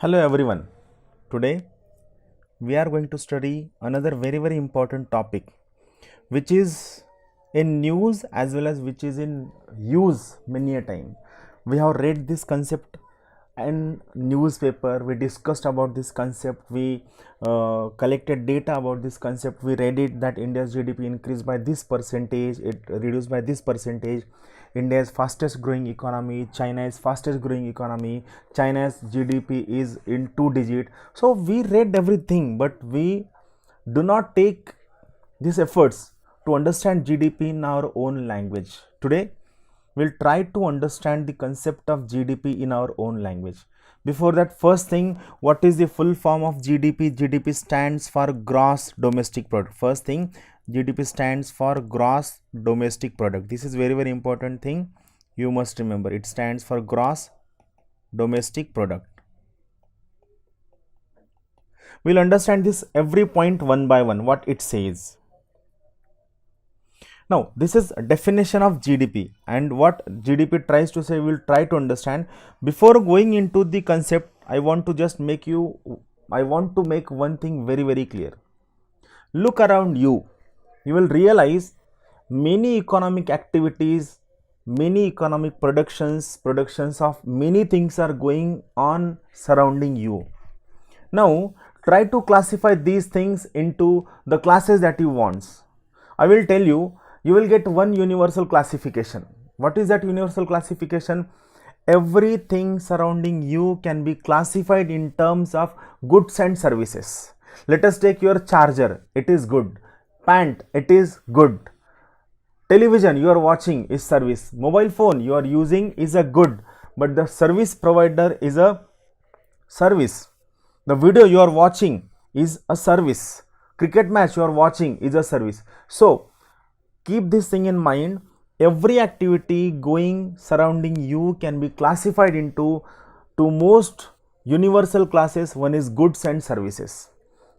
Hello everyone. Today we are going to study another very important topic which is in news as well as which is in use many a time. We have read this concept in newspaper, we discussed about this concept, we collected data about this concept, we read it that India's GDP increased by this percentage, it reduced by this percentage. India is fastest growing economy, China is fastest growing economy, China's GDP is in 2 digit. So we read everything, but we do not take these efforts to understand GDP in our own language. Today we'll try to understand the concept of GDP in our own language. Before that, first thing, what is the full form of GDP? GDP stands for gross domestic product. First thing, GDP stands for gross domestic product. This is very important thing you must remember. It stands for gross domestic product. We'll understand this every point one by one, what it says. Now, this is a definition of GDP, and what GDP tries to say, we'll try to understand. Before going into the concept, I want to make one thing very clear. Look around you. You will realize many economic activities, many economic productions of many things are going on surrounding you. Now, try to classify these things into the classes that you want. I will tell you, you will get one universal classification. What is that universal classification? Everything surrounding you can be classified in terms of goods and services. Let us take your charger, it is good. Pant, it is good. Television you are watching is service. Mobile phone you are using is a good, but the service provider is a service. The video you are watching is a service. Cricket match you are watching is a service. So keep this thing in mind. Every activity going surrounding you can be classified into two most universal classes. One is goods and services.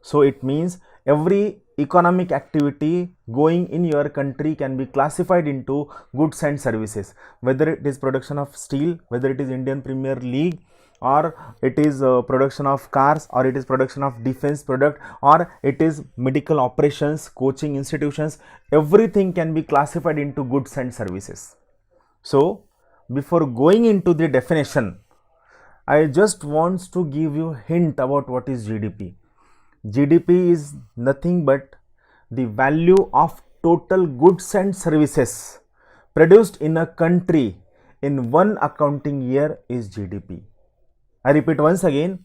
So it means every economic activity going in your country can be classified into goods and services, whether it is production of steel, whether it is Indian Premier League, or it is production of cars, or it is production of defense product, or it is medical operations, coaching institutions. Everything can be classified into goods and services. So before going into the definition, I just want to give you a hint about what is GDP. GDP is nothing but the value of total goods and services produced in a country in one accounting year is GDP. I repeat once again,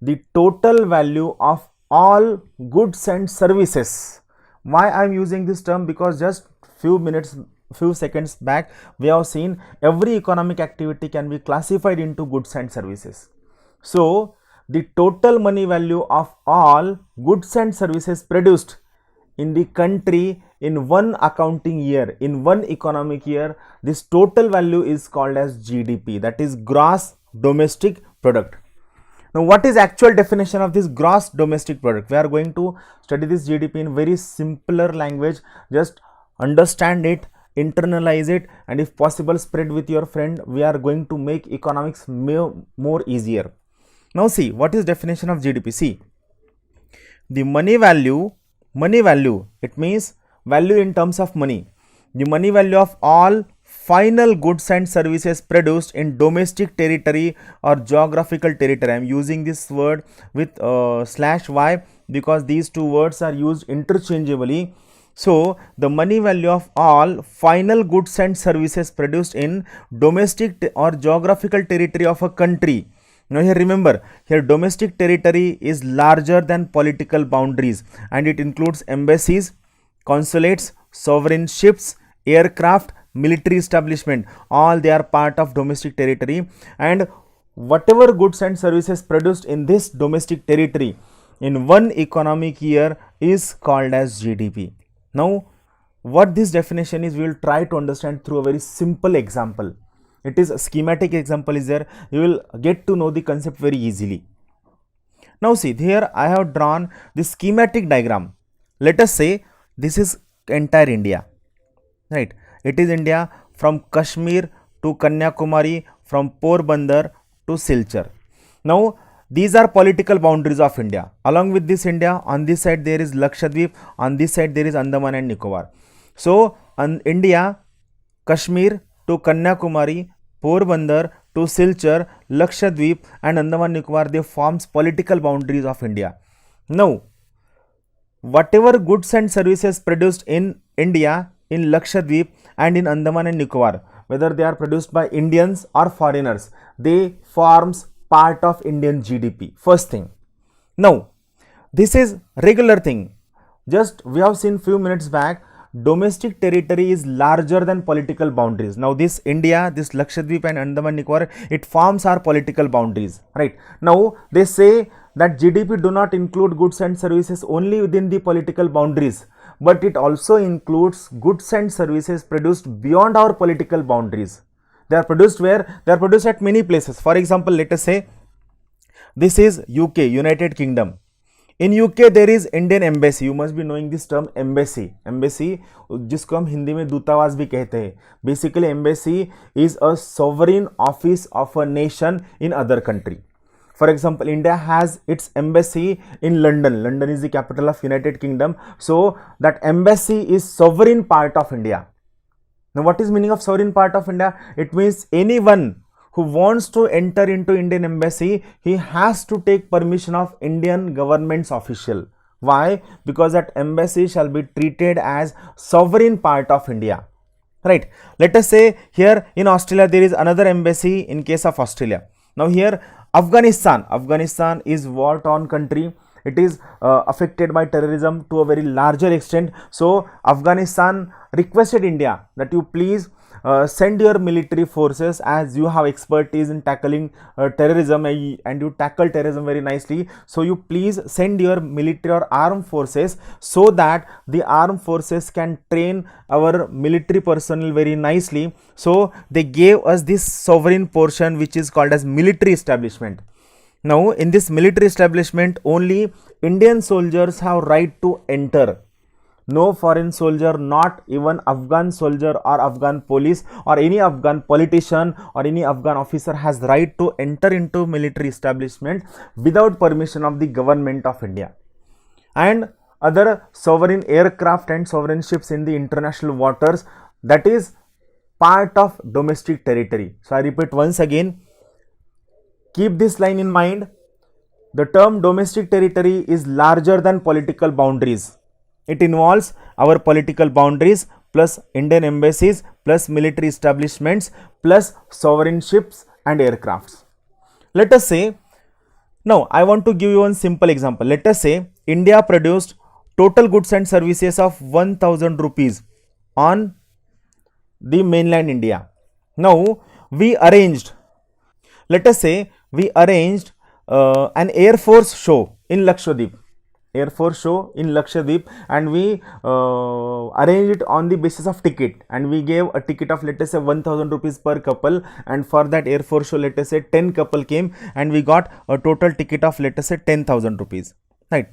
the total value of all goods and services. Why I am using this term? Because just few seconds back we have seen every economic activity can be classified into goods and services. So the total money value of all goods and services produced in the country in one accounting year, in one economic year, this total value is called as GDP, that is gross domestic product. Now, what is actual definition of this gross domestic product? We are going to study this GDP in very simpler language. Just understand it, internalize it, and if possible spread with your friend. We are going to make economics more easier. Now see, what is definition of GDP? See, the money value, it means value in terms of money. The money value of all final goods and services produced in domestic territory or geographical territory. I am using this word with /y because these two words are used interchangeably. So the money value of all final goods and services produced in domestic or geographical territory of a country. Now here remember, here domestic territory is larger than political boundaries, and it includes embassies, consulates, sovereign ships, aircraft, military establishment. All they are part of domestic territory, and whatever goods and services produced in this domestic territory in one economic year is called as GDP. Now what this definition is, we will try to understand through a very simple example. It is a schematic example is there. You will get to know the concept very easily. Now see, here I have drawn the schematic diagram. Let us say this is entire India, right? It is India from Kashmir to Kanyakumari, from Porbandar to Silchar. Now These are political boundaries of India. Along with this India, on this side there is Lakshadweep, on this side there is Andaman and Nicobar. So, India, Kashmir to Kanyakumari, Porbandar to Silchar, Lakshadweep and Andaman Nicobar, they forms political boundaries of India. Now, whatever goods and services produced in India, in Lakshadweep and in Andaman and Nicobar, whether they are produced by Indians or foreigners, they forms part of Indian GDP. First thing. Now, this is regular thing. Just we have seen few minutes back, domestic territory is larger than political boundaries. Now this India, this Lakshadweep and Andaman Nicobar, it forms our political boundaries, right? Now they say that GDP do not include goods and services only within the political boundaries, but it also includes goods and services produced beyond our political boundaries. They are produced where? They are produced at many places. For example, let us say this is UK, United Kingdom. In UK there is Indian Embassy. You must be knowing this term embassy. Embassy जिसको हम हिंदी में दूतावास भी कहते हैं. Basically embassy is a sovereign office of a nation in other country. For example, India has its embassy in London. London is the capital of United Kingdom. So that embassy is sovereign part of India. Now what is meaning of sovereign part of India? It means anyone who wants to enter into Indian embassy, he has to take permission of Indian government's official. Why? Because that embassy shall be treated as sovereign part of India. Right. Let us say here in Australia there is another embassy in case of Australia. Now here Afghanistan. Afghanistan is war-torn country. It is affected by terrorism to a very larger extent. So Afghanistan requested India that you please send your military forces, as you have expertise in tackling terrorism and you tackle terrorism very nicely. So you please send your military or armed forces so that the armed forces can train our military personnel very nicely. So they gave us this sovereign portion which is called as military establishment. Now in this military establishment only Indian soldiers have right to enter. No foreign soldier, not even Afghan soldier or Afghan police or any Afghan politician or any Afghan officer has right to enter into military establishment without permission of the government of India. And other sovereign aircraft and sovereign ships in the international waters, that is part of domestic territory. So I repeat once again, keep this line in mind. The term domestic territory is larger than political boundaries. It involves our political boundaries plus Indian embassies plus military establishments plus sovereign ships and aircrafts. Let us say, now I want to give you one simple example. Let us say India produced total goods and services of 1000 rupees on the mainland India. Now we arranged, let us say we arranged an Air Force show in Lakshadweep. Air Force show in Lakshadweep, and we arranged it on the basis of ticket, and we gave a ticket of let us say 1000 rupees per couple, and for that Air Force show let us say 10 couple came and we got a total ticket of let us say 10,000 rupees, right?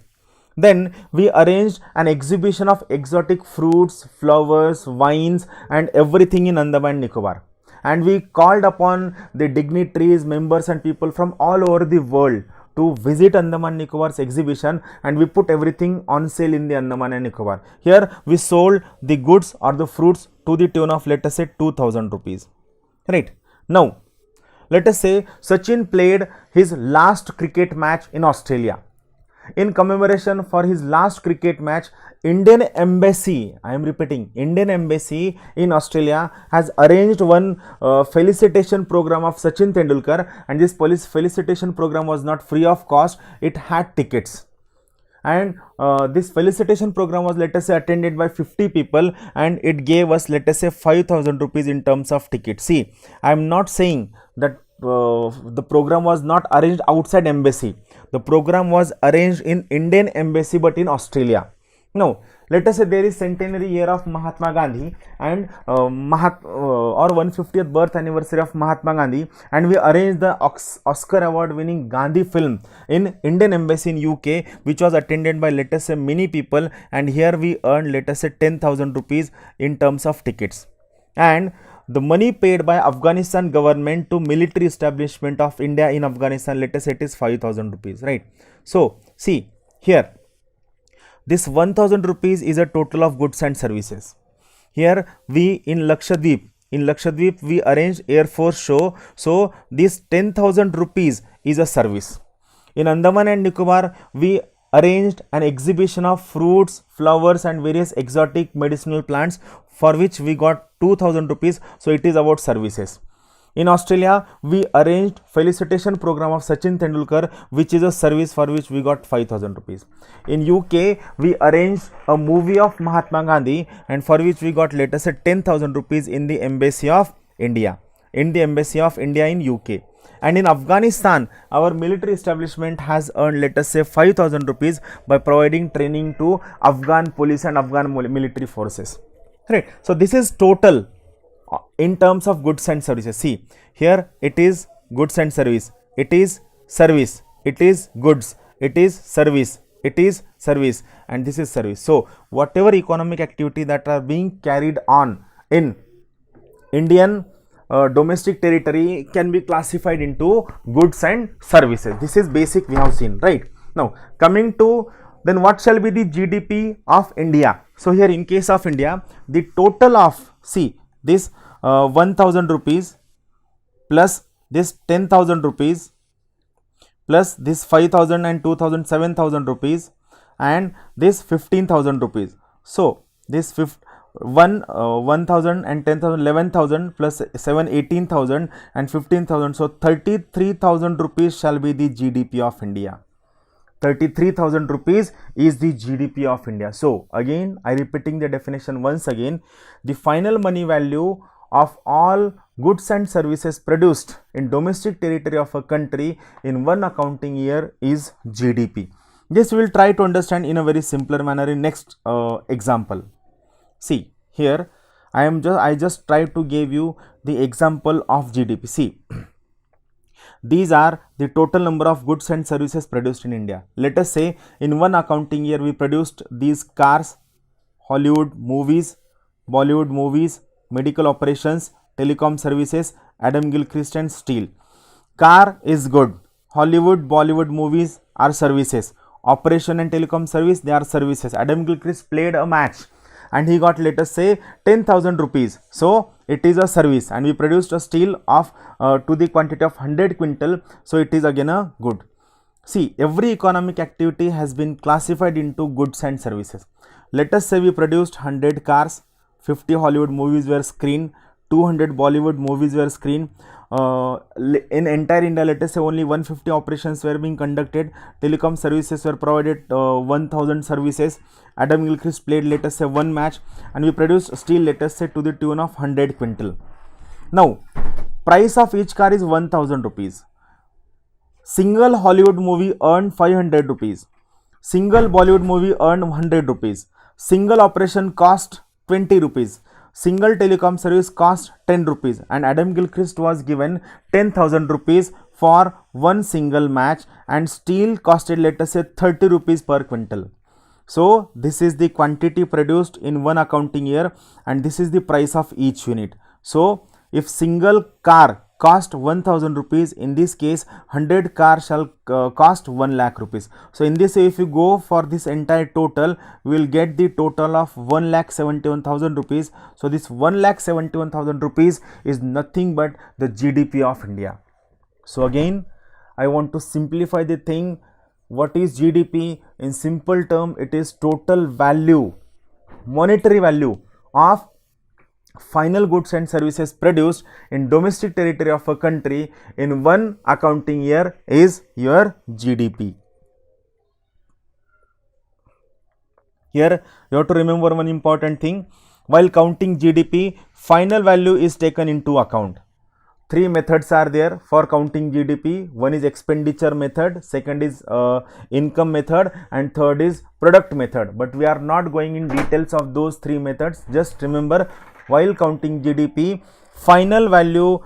Then we arranged an exhibition of exotic fruits, flowers, wines and everything in Andaman and Nicobar, and we called upon the dignitaries, members and people from all over the world to visit Andaman Nicobar's exhibition, and we put everything on sale in the Andaman and Nicobar. Here we sold the goods or the fruits to the tune of let us say 2000 rupees. Right. Now let us say Sachin played his last cricket match in Australia. In commemoration for his last cricket match, Indian Embassy, I am repeating, Indian Embassy in Australia has arranged one felicitation program of Sachin Tendulkar, and this felicitation program was not free of cost, it had tickets. And this felicitation program was let us say attended by 50 people, and it gave us let us say 5000 rupees in terms of ticket. See, I am not saying that the program was not arranged outside embassy. The program was arranged in Indian Embassy but in Australia. Now let us say there is centenary year of Mahatma Gandhi and or 150th birth anniversary of Mahatma Gandhi, and we arranged the Oscar award winning Gandhi film in Indian Embassy in UK, which was attended by let us say many people, and here we earned let us say 10,000 rupees in terms of tickets. And the money paid by Afghanistan government to military establishment of India in Afghanistan, let us say it is 5,000 rupees, right? So see here, this 1,000 rupees is a total of goods and services. Here we in Lakshadweep we arranged Air Force show, so this 10,000 rupees is a service. In Andaman and Nicobar we arranged an exhibition of fruits, flowers and various exotic medicinal plants, for which we got 2,000 rupees, so it is about services. In Australia, we arranged felicitation program of Sachin Tendulkar, which is a service for which we got 5,000 rupees. In UK, we arranged a movie of Mahatma Gandhi, and for which we got, let us say, 10,000 rupees in the Embassy of India, in UK. And in Afghanistan, our military establishment has earned, let us say, 5,000 rupees by providing training to Afghan police and Afghan military forces. Right. So this is total in terms of goods and services. See, here it is goods and service, it is service, it is goods, it is service, it is service, and this is service. So whatever economic activity that are being carried on in Indian domestic territory can be classified into goods and services. This is basic we have seen, right? Now coming to then what shall be the GDP of India? So here in case of India, the total of, see, this 1,000 rupees plus this 10,000 rupees plus this 5,000 and 2,000, 7,000 rupees and this 15,000 rupees. So this 1,000 and 10,000, 11,000 plus 7, 18,000 and 15,000. So 33,000 rupees shall be the GDP of India. 33,000 rupees is the GDP of India. So again, I repeating the definition once again, the final money value of all goods and services produced in domestic territory of a country in one accounting year is GDP. This we will try to understand in a very simpler manner in next example. See here, I just try to give you the example of GDP. See, these are the total number of goods and services produced in India. Let us say in one accounting year we produced these cars, Hollywood movies, Bollywood movies, medical operations, telecom services, Adam Gilchrist and steel. Car is good, Hollywood, Bollywood movies are services, operation and telecom service, they are services. Adam Gilchrist played a match and he got, let us say, 10,000 rupees. So it is a service, and we produced a steel of to the quantity of 100 quintal. So it is again a good. See, every economic activity has been classified into goods and services. Let us say we produced 100 cars, 50 Hollywood movies were screened, 200 Bollywood movies were screened. In entire India, let us say only 150 operations were being conducted. Telecom services were provided 1000 services. Adam Gilchrist played, let us say, one match, and we produced steel, let us say, to the tune of 100 quintal. Now, price of each car is 1000 rupees. Single Hollywood movie earned 500 rupees. Single Bollywood movie earned 100 rupees. Single operation cost 20 rupees. Single telecom service cost 10 rupees, and Adam Gilchrist was given 10,000 rupees for one single match, and steel costed, let us say, 30 rupees per quintal. So this is the quantity produced in one accounting year, and this is the price of each unit. So if single car cost 1000 rupees, in this case 100 cars shall cost 1 lakh rupees. So in this way, if you go for this entire total, we will get the total of 1,71,000 rupees. So this 1,71,000 rupees is nothing but the GDP of India. So again, I want to simplify the thing. What is GDP? In simple term, it is total value, monetary value of final goods and services produced in domestic territory of a country in one accounting year is your GDP. Here you have to remember one important thing. While counting GDP, final value is taken into account. Three methods are there for counting GDP. One is expenditure method, second is income method, and third is product method. But we are not going in details of those three methods. Just remember, while counting GDP, final value,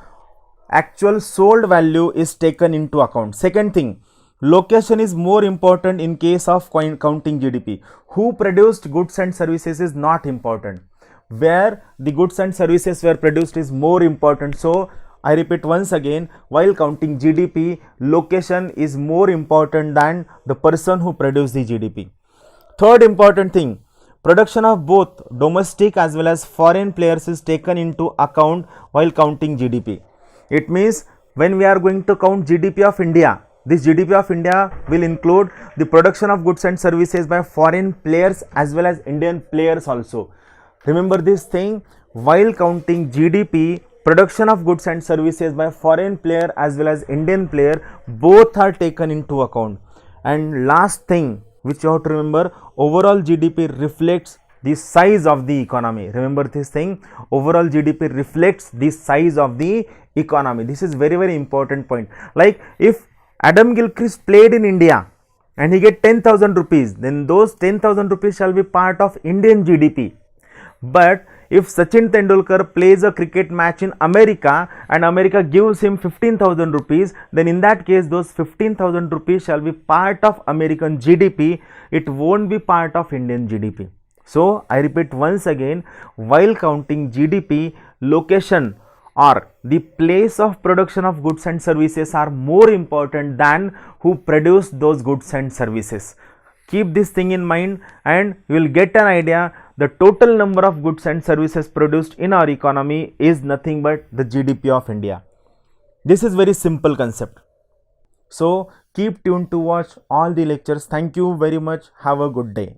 actual sold value is taken into account. Second thing, location is more important in case of counting GDP. Who produced goods and services is not important. where the goods and services were produced is more important. So I repeat once again, while counting GDP, location is more important than the person who produced the GDP. Third important thing, production of both domestic as well as foreign players is taken into account while counting GDP. It means when we are going to count GDP of India, this GDP of India will include the production of goods and services by foreign players as well as Indian players also. Remember this thing, while counting GDP, production of goods and services by foreign player as well as Indian player, both are taken into account. And last thing which you have to remember, overall GDP reflects the size of the economy. Remember this thing, overall GDP reflects the size of the economy. This is very, very important point. Like if Adam Gilchrist played in India and he get 10,000 rupees, then those 10,000 rupees shall be part of Indian GDP. But if Sachin Tendulkar plays a cricket match in America and America gives him 15,000 rupees, then in that case those 15,000 rupees shall be part of American GDP. It won't be part of Indian GDP. So I repeat once again, while counting GDP, location or the place of production of goods and services are more important than who produced those goods and services. Keep this thing in mind and you will get an idea. The total number of goods and services produced in our economy is nothing but the GDP of India. This is very simple concept. So keep tuned to watch all the lectures. Thank you very much. Have a good day.